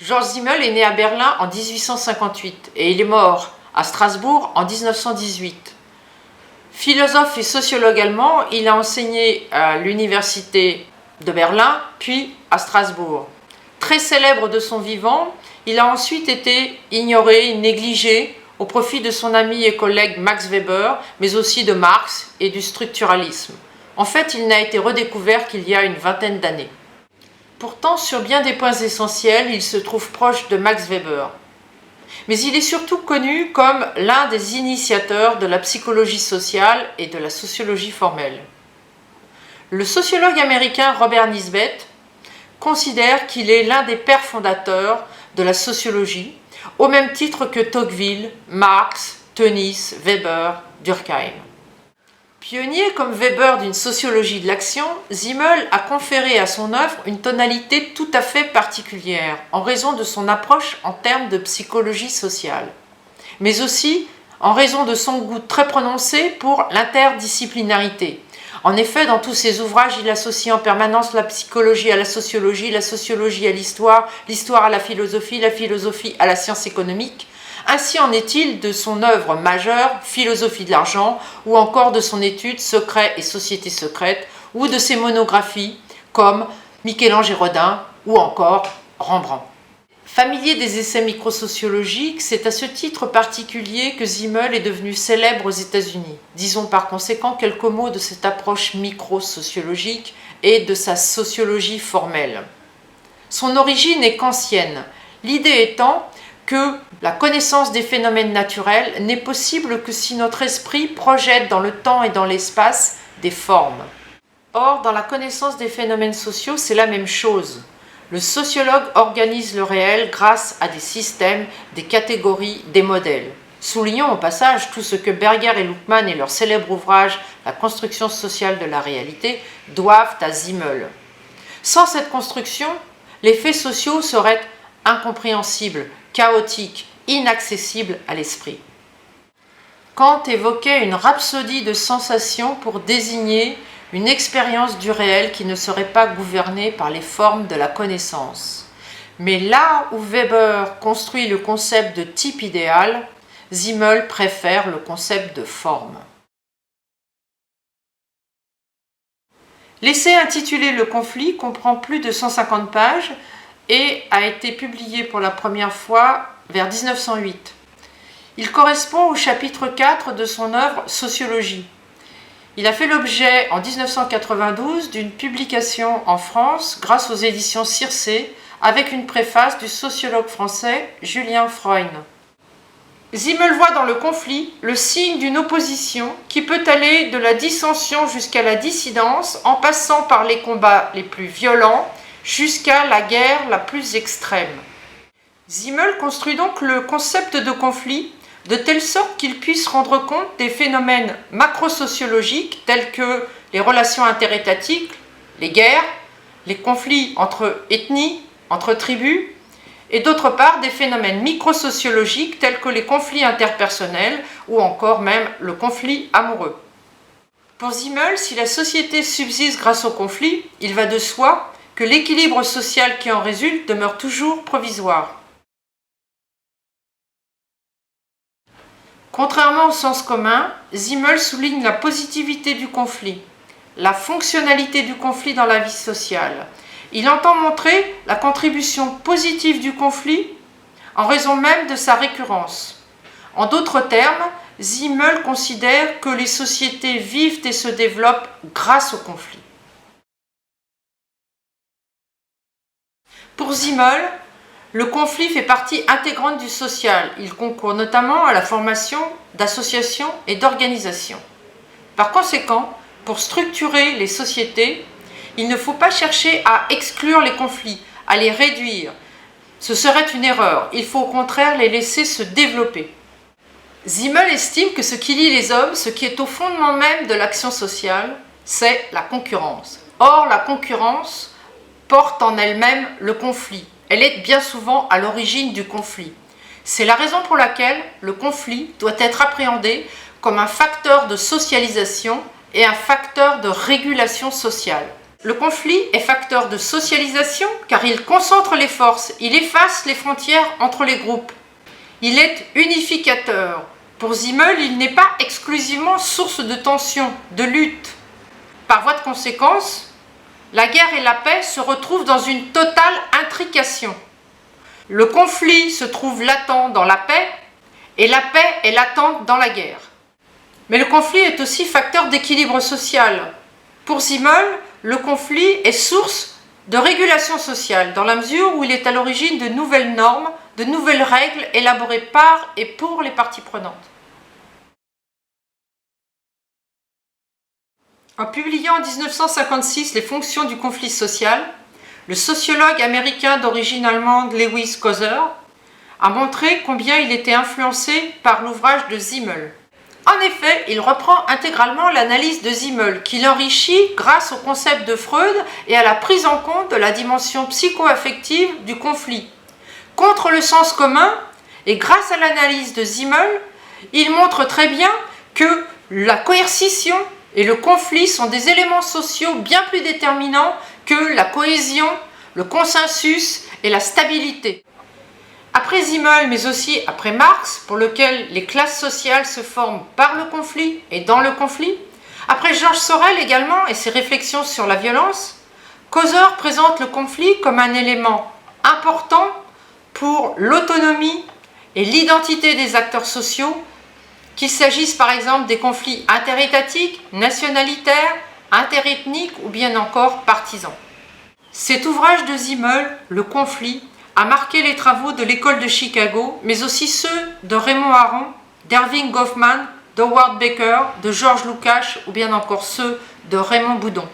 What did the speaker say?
Georges Simmel est né à Berlin en 1858 et il est mort à Strasbourg en 1918. Philosophe et sociologue allemand, il a enseigné à l'université de Berlin puis à Strasbourg. Très célèbre de son vivant, il a ensuite été ignoré, négligé au profit de son ami et collègue Max Weber, mais aussi de Marx et du structuralisme. En fait, il n'a été redécouvert qu'il y a une vingtaine d'années. Pourtant, sur bien des points essentiels, il se trouve proche de Max Weber. Mais il est surtout connu comme l'un des initiateurs de la psychologie sociale et de la sociologie formelle. Le sociologue américain Robert Nisbet considère qu'il est l'un des pères fondateurs de la sociologie, au même titre que Tocqueville, Marx, Tönnies, Weber, Durkheim. Pionnier comme Weber d'une sociologie de l'action, Simmel a conféré à son œuvre une tonalité tout à fait particulière en raison de son approche en termes de psychologie sociale, mais aussi en raison de son goût très prononcé pour l'interdisciplinarité. En effet, dans tous ses ouvrages, il associe en permanence la psychologie à la sociologie à l'histoire, l'histoire à la philosophie à la science économique. Ainsi en est-il de son œuvre majeure, Philosophie de l'argent, ou encore de son étude Secrets et sociétés secrètes, ou de ses monographies comme Michel-Ange et Rodin, ou encore Rembrandt. Familier des essais microsociologiques, c'est à ce titre particulier que Simmel est devenu célèbre aux États-Unis. Disons par conséquent quelques mots de cette approche microsociologique et de sa sociologie formelle. Son origine est kantienne, l'idée étant que la connaissance des phénomènes naturels n'est possible que si notre esprit projette dans le temps et dans l'espace des formes. Or, dans la connaissance des phénomènes sociaux, c'est la même chose. Le sociologue organise le réel grâce à des systèmes, des catégories, des modèles. Soulignons au passage tout ce que Berger et Luhmann et leur célèbre ouvrage « La construction sociale de la réalité » doivent à Simmel. Sans cette construction, les faits sociaux seraient incompréhensibles, chaotiques, inaccessibles à l'esprit. Kant évoquait une rhapsodie de sensations pour désigner une expérience du réel qui ne serait pas gouvernée par les formes de la connaissance. Mais là où Weber construit le concept de type idéal, Simmel préfère le concept de forme. L'essai intitulé Le conflit comprend plus de 150 pages et a été publié pour la première fois vers 1908. Il correspond au chapitre 4 de son œuvre Sociologie. Il a fait l'objet en 1992 d'une publication en France grâce aux éditions Circé avec une préface du sociologue français Julien Freund. Simmel voit dans le conflit le signe d'une opposition qui peut aller de la dissension jusqu'à la dissidence en passant par les combats les plus violents jusqu'à la guerre la plus extrême. Simmel construit donc le concept de conflit de telle sorte qu'il puisse rendre compte des phénomènes macrosociologiques tels que les relations interétatiques, les guerres, les conflits entre ethnies, entre tribus, et d'autre part des phénomènes microsociologiques tels que les conflits interpersonnels ou encore même le conflit amoureux. Pour Simmel, si la société subsiste grâce au conflit, il va de soi que l'équilibre social qui en résulte demeure toujours provisoire. Contrairement au sens commun, Simmel souligne la positivité du conflit, la fonctionnalité du conflit dans la vie sociale. Il entend montrer la contribution positive du conflit en raison même de sa récurrence. En d'autres termes, Simmel considère que les sociétés vivent et se développent grâce au conflit. Pour Simmel, le conflit fait partie intégrante du social. Il concourt notamment à la formation d'associations et d'organisations. Par conséquent, pour structurer les sociétés, il ne faut pas chercher à exclure les conflits, à les réduire. Ce serait une erreur. Il faut au contraire les laisser se développer. Simmel estime que ce qui lie les hommes, ce qui est au fondement même de l'action sociale, c'est la concurrence. Or, la concurrence porte en elle-même le conflit. Elle est bien souvent à l'origine du conflit. C'est la raison pour laquelle le conflit doit être appréhendé comme un facteur de socialisation et un facteur de régulation sociale. Le conflit est facteur de socialisation car il concentre les forces, il efface les frontières entre les groupes. Il est unificateur. Pour Simmel, il n'est pas exclusivement source de tension, de lutte. Par voie de conséquence, la guerre et la paix se retrouvent dans une totale intrication. Le conflit se trouve latent dans la paix et la paix est latente dans la guerre. Mais le conflit est aussi facteur d'équilibre social. Pour Simmel, le conflit est source de régulation sociale dans la mesure où il est à l'origine de nouvelles normes, de nouvelles règles élaborées par et pour les parties prenantes. En publiant en 1956 Les fonctions du conflit social, le sociologue américain d'origine allemande Lewis Koser a montré combien il était influencé par l'ouvrage de Simmel. En effet, il reprend intégralement l'analyse de Simmel, qui l'enrichit grâce au concept de Freud et à la prise en compte de la dimension psycho-affective du conflit. Contre le sens commun, et grâce à l'analyse de Simmel, il montre très bien que la coercition et le conflit sont des éléments sociaux bien plus déterminants que la cohésion, le consensus et la stabilité. Après Simmel, mais aussi après Marx, pour lequel les classes sociales se forment par le conflit et dans le conflit, après Georges Sorel également et ses réflexions sur la violence, Koser présente le conflit comme un élément important pour l'autonomie et l'identité des acteurs sociaux, qu'il s'agisse par exemple des conflits interétatiques, nationalitaires, interethniques ou bien encore partisans. Cet ouvrage de Simmel, Le conflit, a marqué les travaux de l'école de Chicago, mais aussi ceux de Raymond Aron, d'Erving Goffman, d'Howard Baker, de George Lukács ou bien encore ceux de Raymond Boudon.